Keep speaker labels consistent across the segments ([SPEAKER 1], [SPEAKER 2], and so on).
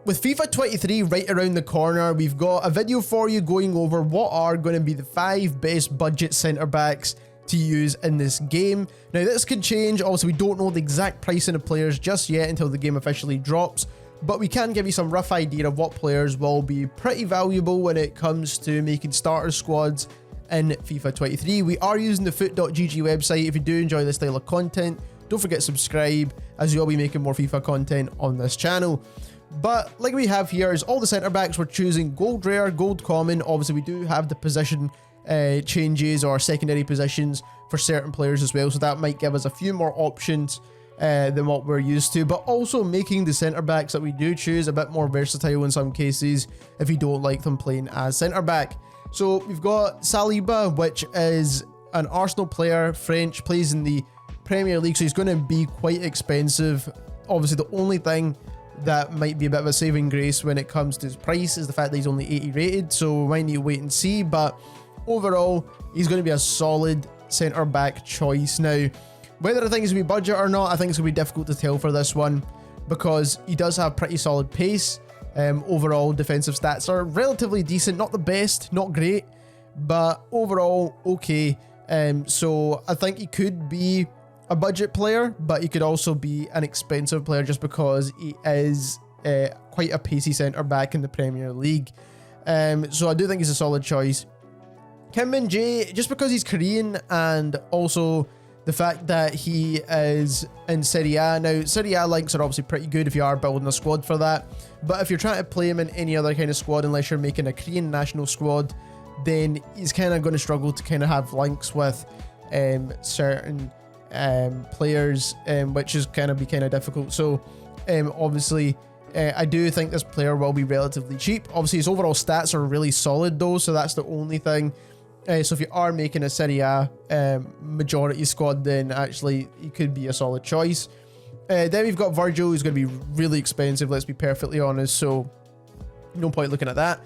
[SPEAKER 1] With FIFA 23 right around the corner, we've got a video for you going over what are going to be the 5 best budget centre backs to use in this game. Now this could change, obviously we don't know the exact pricing of players just yet until the game officially drops, but we can give you some rough idea of what players will be pretty valuable when it comes to making starter squads in FIFA 23. We are using the foot.gg website. If you do enjoy this style of content, don't forget to subscribe, as we'll be making more FIFA content on this channel. But like we have here is all the centre backs. We're choosing gold rare, gold common. Obviously we do have the position changes or secondary positions for certain players as well, so that might give us a few more options than what we're used to, but also making the centre backs that we do choose a bit more versatile in some cases if you don't like them playing as centre back. So we've got Saliba, which is an Arsenal player, French, plays in the Premier League, so he's going to be quite expensive. Obviously the only thing that might be a bit of a saving grace when it comes to his price is the fact that he's only 80 rated, so we might need to wait and see, but overall he's going to be a solid centre back choice. Now whether I think he's going to be budget or not, I think it's going to be difficult to tell for this one, because he does have pretty solid pace. Overall defensive stats are relatively decent, not the best, not great, but overall okay. So I think he could be a budget player, but he could also be an expensive player just because he is quite a pacey centre back in the Premier League. So I do think he's a solid choice. Kim Min-jae, just because he's Korean and also the fact that he is in Serie A. Now, Serie A links are obviously pretty good if you are building a squad for that, but if you're trying to play him in any other kind of squad, unless you're making a Korean national squad, then he's kind of going to struggle to kind of have links with certain players, which is kind of difficult. So obviously I do think this player will be relatively cheap. Obviously his overall stats are really solid though, so that's the only thing. So if you are making a Serie A majority squad, then actually he could be a solid choice. Then we've got Virgil, who's going to be really expensive, let's be perfectly honest, so no point looking at that.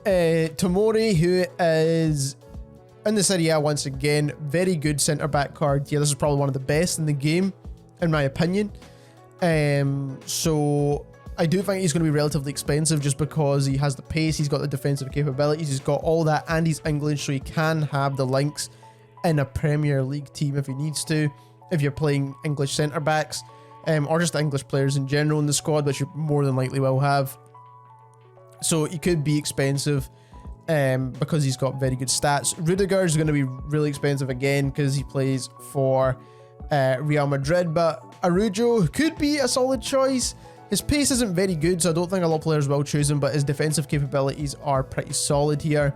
[SPEAKER 1] Tomori, who is in the Serie A once again, very good centre back card. Yeah, this is probably one of the best in the game, in my opinion. So I do think he's going to be relatively expensive just because he has the pace, he's got the defensive capabilities, he's got all that, and he's English, so he can have the links in a Premier League team if he needs to, if you're playing English centre backs, or just English players in general in the squad, which you more than likely will have. So he could be expensive because he's got very good stats. Rudiger is going to be really expensive again because he plays for Real Madrid, but Arujo could be a solid choice. His pace isn't very good, so I don't think a lot of players will choose him, but his defensive capabilities are pretty solid here.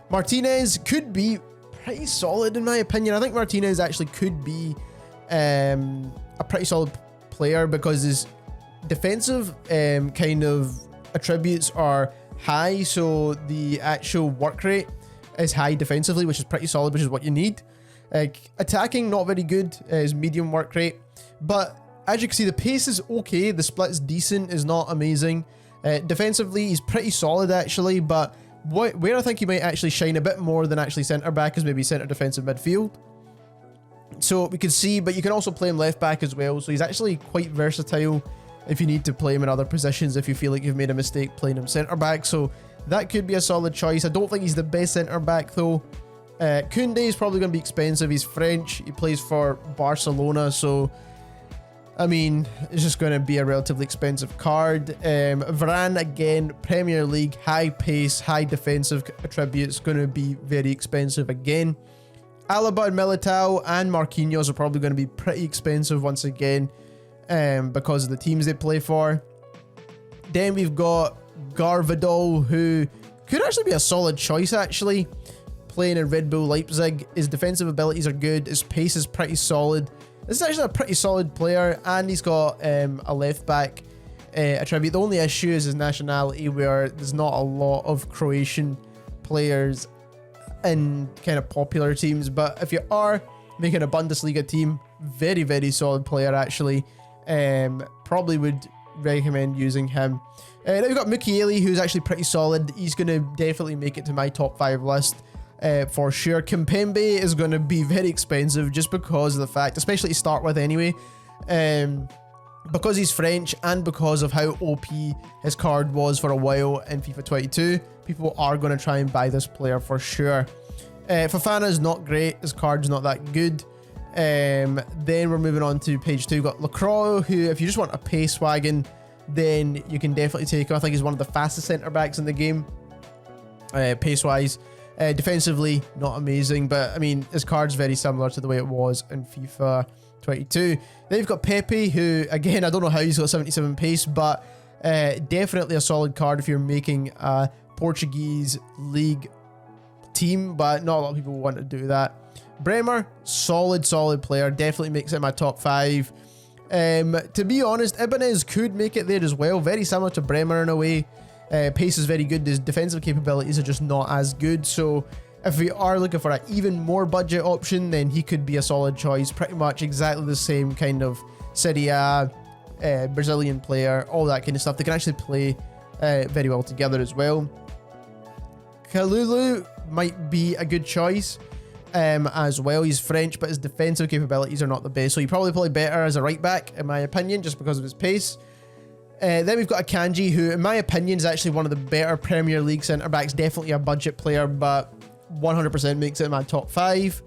[SPEAKER 1] Martinez could be pretty solid in my opinion. I think Martinez actually could be a pretty solid player because his defensive kind of attributes are high, so the actual work rate is high defensively, which is pretty solid, which is what you need. Attacking, not very good, is medium work rate, but as you can see, the pace is okay, the split's decent, is not amazing. Defensively, he's pretty solid actually, but where I think he might actually shine a bit more than actually centre back is maybe centre defensive midfield. So we can see, but you can also play him left back as well, so he's actually quite versatile if you need to play him in other positions if you feel like you've made a mistake playing him centre back, so that could be a solid choice. I don't think he's the best centre back though. Koundé is probably going to be expensive, he's French, he plays for Barcelona, so I mean, it's just going to be a relatively expensive card. Varane, again, Premier League, high pace, high defensive attributes, going to be very expensive again. Alaba and Militao and Marquinhos are probably going to be pretty expensive once again because of the teams they play for. Then we've got Garvado, who could actually be a solid choice actually, playing in Red Bull Leipzig. His defensive abilities are good, his pace is pretty solid. This is actually a pretty solid player, and he's got a left back attribute. The only issue is his nationality, where there's not a lot of Croatian players in kind of popular teams, but if you are making a Bundesliga team, very, very solid player actually. Probably would recommend using him. Then we've got Mckeeley, who's actually pretty solid. He's going to definitely make it to my top 5 list. For sure. Kimpembe is going to be very expensive just because of the fact, especially to start with anyway, because he's French and because of how OP his card was for a while in FIFA 22, people are going to try and buy this player for sure. Fofana is not great. His card's not that good. Then we're moving on to page 2. We've got Lacroix, who, if you just want a pace wagon, then you can definitely take him. I think he's one of the fastest centre backs in the game, pace wise. Defensively, not amazing, but I mean, his card's very similar to the way it was in FIFA 22. Then you've got Pepe, who, again, I don't know how he's got 77 pace, but definitely a solid card if you're making a Portuguese league team, but not a lot of people want to do that. Bremer, solid player, definitely makes it in my top 5. To be honest, Ibanez could make it there as well, very similar to Bremer in a way. Pace is very good, his defensive capabilities are just not as good, so if we are looking for an even more budget option, then he could be a solid choice. Pretty much exactly the same kind of Serie A, Brazilian player, all that kind of stuff. They can actually play very well together as well. Kalulu might be a good choice as well. He's French, but his defensive capabilities are not the best, so he probably play better as a right back, in my opinion, just because of his pace. Then we've got Akanji, who, in my opinion, is actually one of the better Premier League centre-backs. Definitely a budget player, but 100% makes it in my top 5.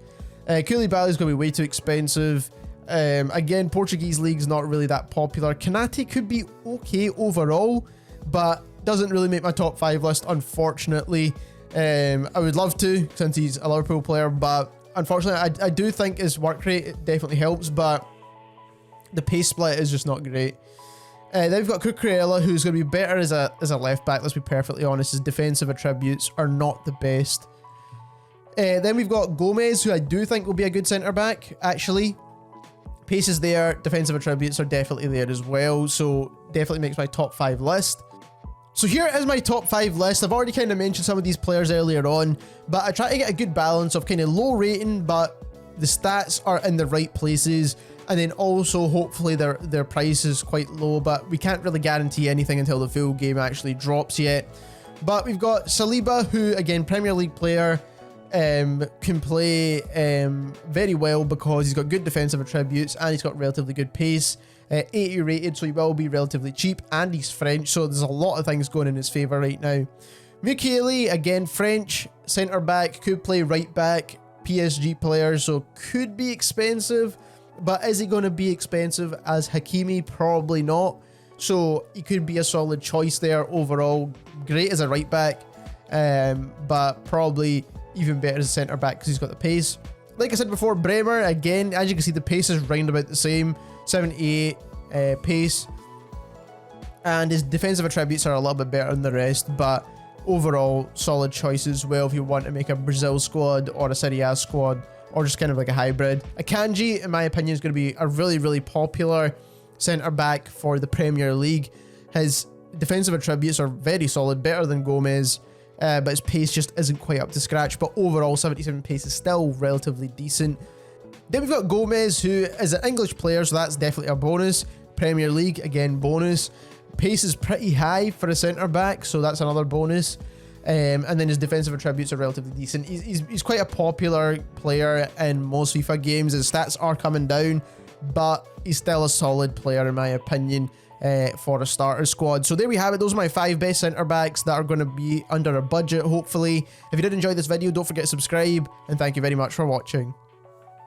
[SPEAKER 1] Koulibaly is going to be way too expensive. Again, Portuguese league's not really that popular. Kanate could be okay overall, but doesn't really make my top 5 list, unfortunately. I would love to, since he's a Liverpool player, but unfortunately, I do think his work rate definitely helps, but the pace split is just not great. Then we've got Cucurella, who's going to be better as a left back, let's be perfectly honest. His defensive attributes are not the best. Then we've got Gomez, who I do think will be a good centre back, actually. Pace is there, defensive attributes are definitely there as well, so definitely makes my top 5 list. So here is my top 5 list. I've already kind of mentioned some of these players earlier on, but I try to get a good balance of kind of low rating, but the stats are in the right places, and then also hopefully their price is quite low, but we can't really guarantee anything until the full game actually drops yet. But we've got Saliba, who, again, Premier League player, can play very well because he's got good defensive attributes and he's got relatively good pace. 80 rated, so he will be relatively cheap, and he's French, so there's a lot of things going in his favour right now. Mckeeley, again, French centre back, could play right back, PSG player, so could be expensive, but is he going to be expensive as Hakimi? Probably not, so he could be a solid choice there overall. Great as a right back, but probably even better as a centre back because he's got the pace. Like I said before, Bremer, again, as you can see, the pace is round about the same, 78 pace, and his defensive attributes are a little bit better than the rest, but overall solid choice as well if you want to make a Brazil squad or a Serie A squad, or just kind of like a hybrid. Akanji, in my opinion, is going to be a really popular centre back for the Premier League. His defensive attributes are very solid, better than Gomez, but his pace just isn't quite up to scratch, but overall 77 pace is still relatively decent. Then we've got Gomez, who is an English player, so that's definitely a bonus. Premier League, again, bonus. Pace is pretty high for a centre back, so that's another bonus. And then his defensive attributes are relatively decent. He's quite a popular player in most FIFA games. His stats are coming down, but he's still a solid player in my opinion for a starter squad. So there we have it. Those are my 5 best centre backs that are going to be under a budget, hopefully. If you did enjoy this video, don't forget to subscribe, and thank you very much for watching.